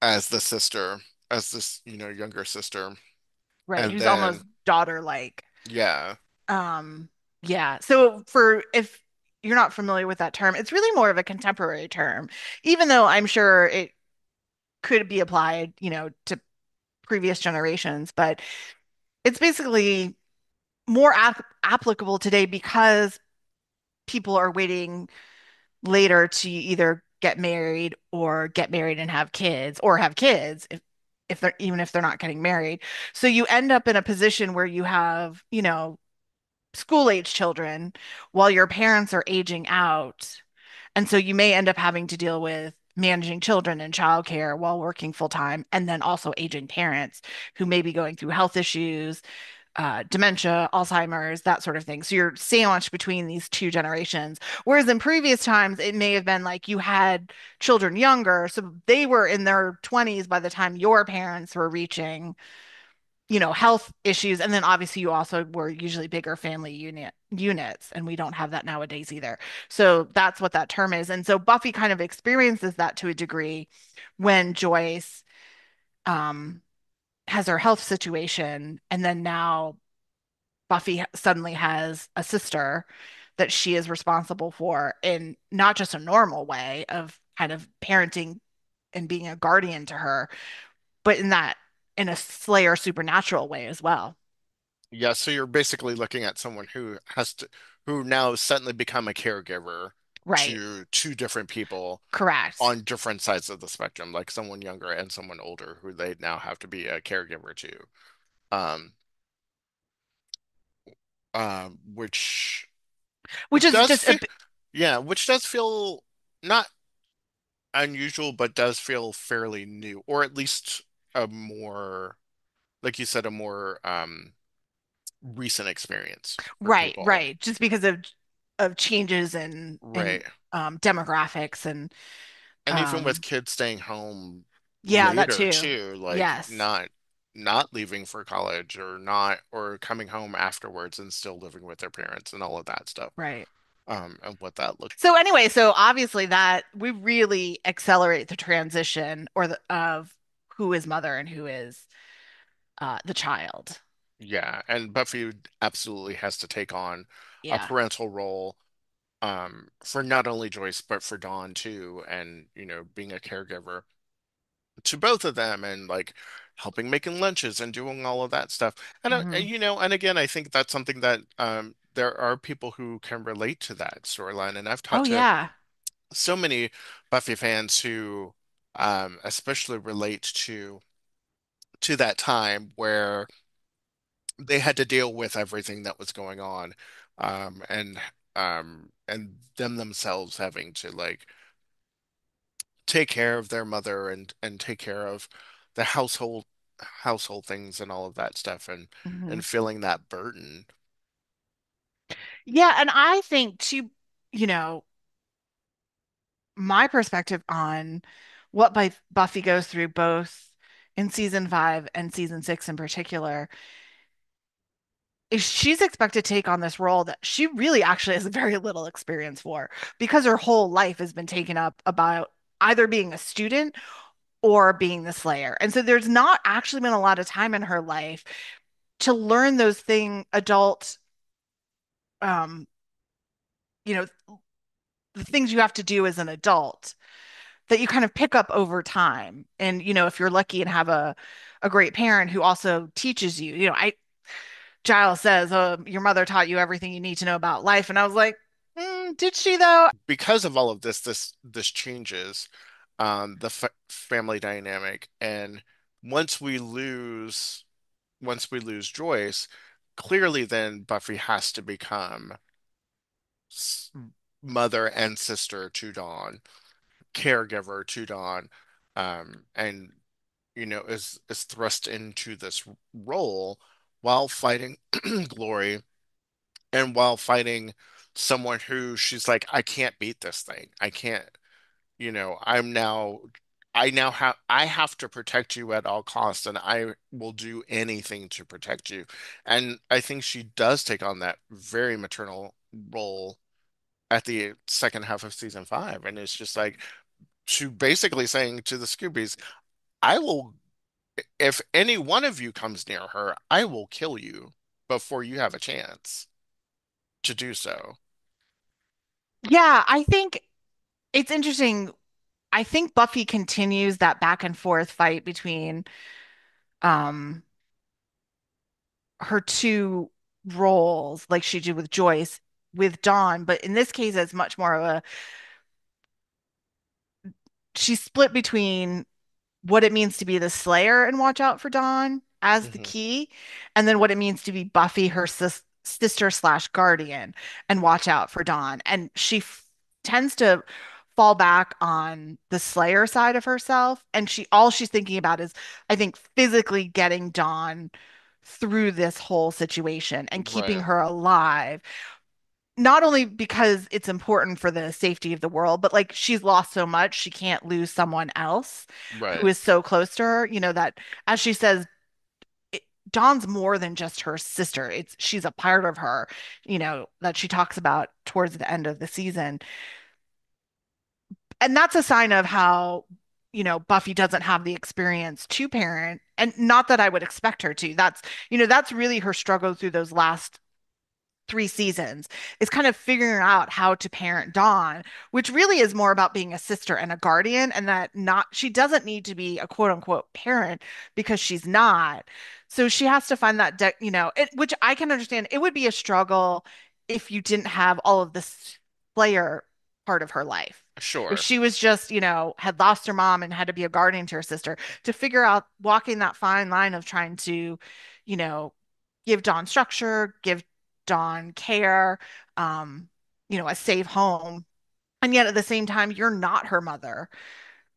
as the sister, as this, younger sister. right, And who's then, almost daughter-like. yeah, Um, yeah. So for if you're not familiar with that term, it's really more of a contemporary term, even though I'm sure it could be applied, to previous generations, but it's basically more applicable today because people are waiting later to either get married or get married and have kids or have kids if they're even if they're not getting married. So you end up in a position where you have, school age children while your parents are aging out. And so you may end up having to deal with managing children and childcare while working full time, and then also aging parents who may be going through health issues, dementia, Alzheimer's, that sort of thing. So you're sandwiched between these two generations. Whereas in previous times, it may have been like you had children younger, so they were in their 20s by the time your parents were reaching, health issues. And then obviously you also were usually bigger family units, and we don't have that nowadays either. So that's what that term is. And so Buffy kind of experiences that to a degree when Joyce um has her health situation, and then now Buffy suddenly has a sister that she is responsible for in not just a normal way of kind of parenting and being a guardian to her, but in a Slayer supernatural way as well. yeah. So you're basically looking at someone who now suddenly become a caregiver Right. to two different people Correct. on different sides of the spectrum, like someone younger and someone older who they now have to be a caregiver to. Um, which Which is does just feel, yeah, which does feel not unusual, but does feel fairly new, or at least a more, like you said, a more recent experience for right, people. right. Just because of changes in Right. demographics and And even with um kids staying home yeah, that later too. too, like Yes. not leaving for college or not or coming home afterwards and still living with their parents and all of that stuff. Right. And what that looked. So anyway, so obviously that we really accelerate the transition of who is mother and who is the child. Yeah, and Buffy absolutely has to take on a Yeah. parental role for not only Joyce but for Dawn too, and being a caregiver to both of them and like helping making lunches and doing all of that stuff. Hmm. And again, I think that's something that there are people who can relate to that storyline, and I've Oh talked to yeah. so many Buffy fans who especially relate to that time where they had to deal with everything that was going on, and them themselves having to like take care of their mother and take care of the household things and all of that stuff Hmm. and feeling that burden. Yeah, and I think too, you know, my perspective on what Buffy goes through both in season 5 and season 6 in particular is she's expected to take on this role that she really actually has very little experience for because her whole life has been taken up about either being a student or being the Slayer. And so there's not actually been a lot of time in her life to learn those adult, um, you know, the things you have to do as an adult that you kind of pick up over time. And, if you're lucky and have a great parent who also teaches you, Giles says, "Oh, your mother taught you everything you need to know about life." And I was like, did she though? Because of all of this changes the fa family dynamic, and once we lose once we lose Joyce, clearly then Buffy has to become s- mother and sister to Dawn, caregiver to Dawn, and is thrust into this role while fighting Glory and while fighting someone who she's like, I can't beat this thing. I can't, I have to protect you at all costs, and I will do anything to protect you. And I think she does take on that very maternal role at the second half of season 5. And it's just like, to basically saying to the Scoobies, I will. if any one of you comes near her, I will kill you before you have a chance to do so. Yeah, I think it's interesting. I think Buffy continues that back and forth fight between um her two roles, like she did with Joyce, with Dawn, but in this case, it's much more of a she's split between what it means to be the Slayer and watch out for Dawn as the Hmm. key, and then what it means to be Buffy, her sister slash guardian, and watch out for Dawn. And she tends to fall back on the Slayer side of herself, and she all she's thinking about is, I think, physically getting Dawn through this whole situation and keeping Right, her alive, not only because it's important for the safety of the world, but like she's lost so much, she can't lose someone else who right. is so close to her. That, as she says, it, Dawn's more than just her sister. She's a part of her, that she talks about towards the end of the season. And that's a sign of how, Buffy doesn't have the experience to parent. And not that I would expect her to. That's really her struggle through those last 3 seasons, is kind of figuring out how to parent Dawn, which really is more about being a sister and a guardian, and that not she doesn't need to be a quote unquote parent because she's not. So she has to find that, which I can understand. It would be a struggle if you didn't have all of this player part of her life. If Sure. she was just, had lost her mom and had to be a guardian to her sister, to figure out walking that fine line of trying to, you know, give Dawn structure, give Dawn care, um, a safe home. And yet at the same time, you're not her mother.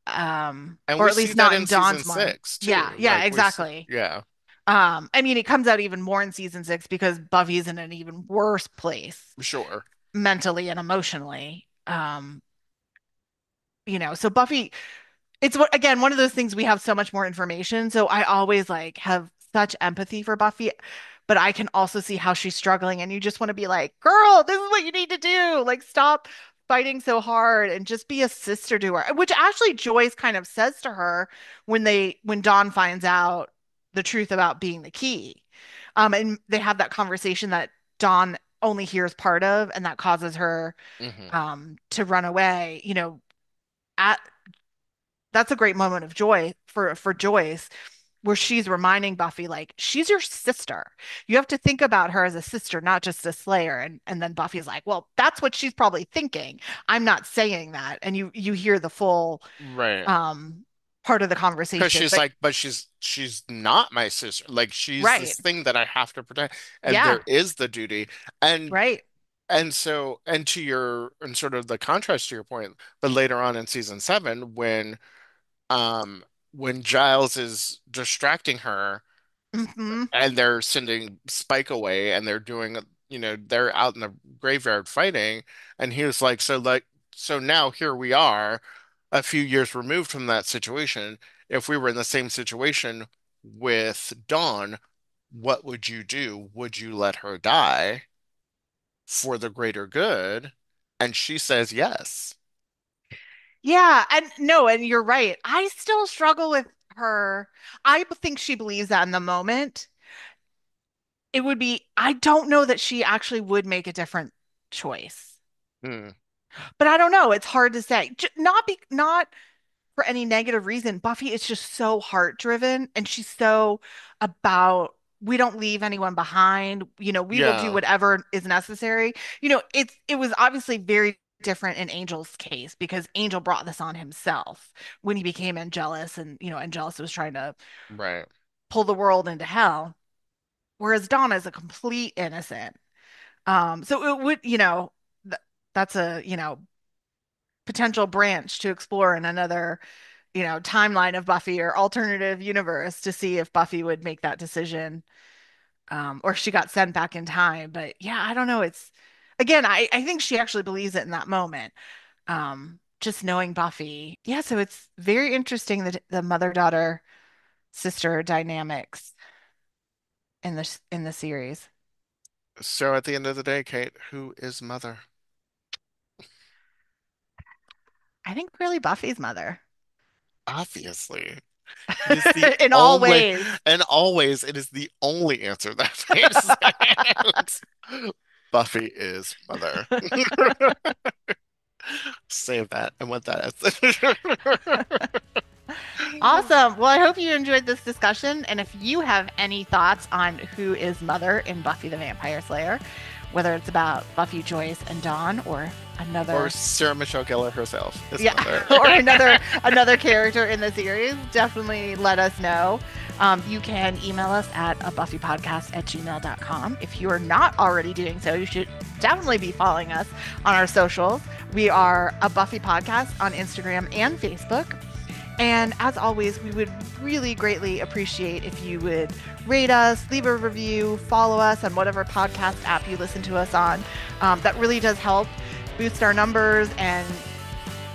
And Or we at see least that not in in season Dawn's mind. six Yeah, too. yeah, exactly. Yeah, I mean, it comes out even more in season 6 because Buffy's in an even worse place sure. mentally and emotionally. So Buffy, it's what again, one of those things we have so much more information. So I always like have such empathy for Buffy, but I can also see how she's struggling and you just want to be like, girl, this is what you need to do. Like stop fighting so hard and just be a sister to her. Which actually Joyce kind of says to her when Dawn finds out the truth about being the key. And they have that conversation that Dawn only hears part of, and that causes her Hmm. to run away. At That's a great moment of joy for Joyce, where she's reminding Buffy, like, she's your sister. You have to think about her as a sister, not just a slayer. And then Buffy's like, well, that's what she's probably thinking. I'm not saying that. And you hear the full Right. um part of the Because conversation. she's But like, but she's not my sister. Like she's right. this thing that I have to protect, and Yeah, there is the duty. And right. and to your and sort of the contrast to your point, but later on in season seven, when Giles is distracting her Hmm. and they're sending Spike away and they're doing, they're out in the graveyard fighting, and he was like, so now here we are, a few years removed from that situation. If we were in the same situation with Dawn, what would you do? Would you let her die for the greater good? And she says yes. Yeah, and no, and you're right. I still struggle with her. I think she believes that in the moment. I don't know that she actually would make a different choice. Hmm. But I don't know. It's hard to say. Not for any negative reason. Buffy is just so heart driven and she's so about we don't leave anyone behind. We will do Yeah, whatever is necessary. It was obviously very different in Angel's case because Angel brought this on himself when he became Angelus, and Angelus was trying to right. pull the world into hell. Whereas Donna is a complete innocent. So it would, th that's a, potential branch to explore in another, timeline of Buffy or alternative universe to see if Buffy would make that decision, or she got sent back in time. But yeah, I don't know. It's again, I think she actually believes it in that moment. Just knowing Buffy. Yeah, so it's very interesting the mother-daughter sister dynamics in the series. So at the end of the day, Kate, who is mother? I think really Buffy's mother. Obviously. It is the in all only, ways. and always, it is the only answer that makes sense. Buffy is mother. Save that. I want that. Awesome. Well, I hope you enjoyed this discussion. And if you have any thoughts on who is Mother in Buffy the Vampire Slayer, whether it's about Buffy, Joyce, and Dawn, or Or another, Sarah Michelle Gellar herself is yeah, mother. or another character in the series, definitely let us know. You can email us at a buffypodcast@gmail.com. If you are not already doing so, you should definitely be following us on our socials. We are a Buffy Podcast on Instagram and Facebook. And as always, we would really greatly appreciate if you would rate us, leave a review, follow us on whatever podcast app you listen to us on. That really does help boost our numbers and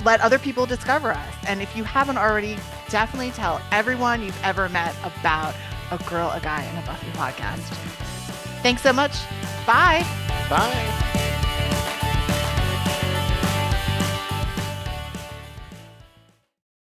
let other people discover us. And if you haven't already, definitely tell everyone you've ever met about A Girl, a Guy, and a Buffy podcast. Thanks so much. Bye. Bye.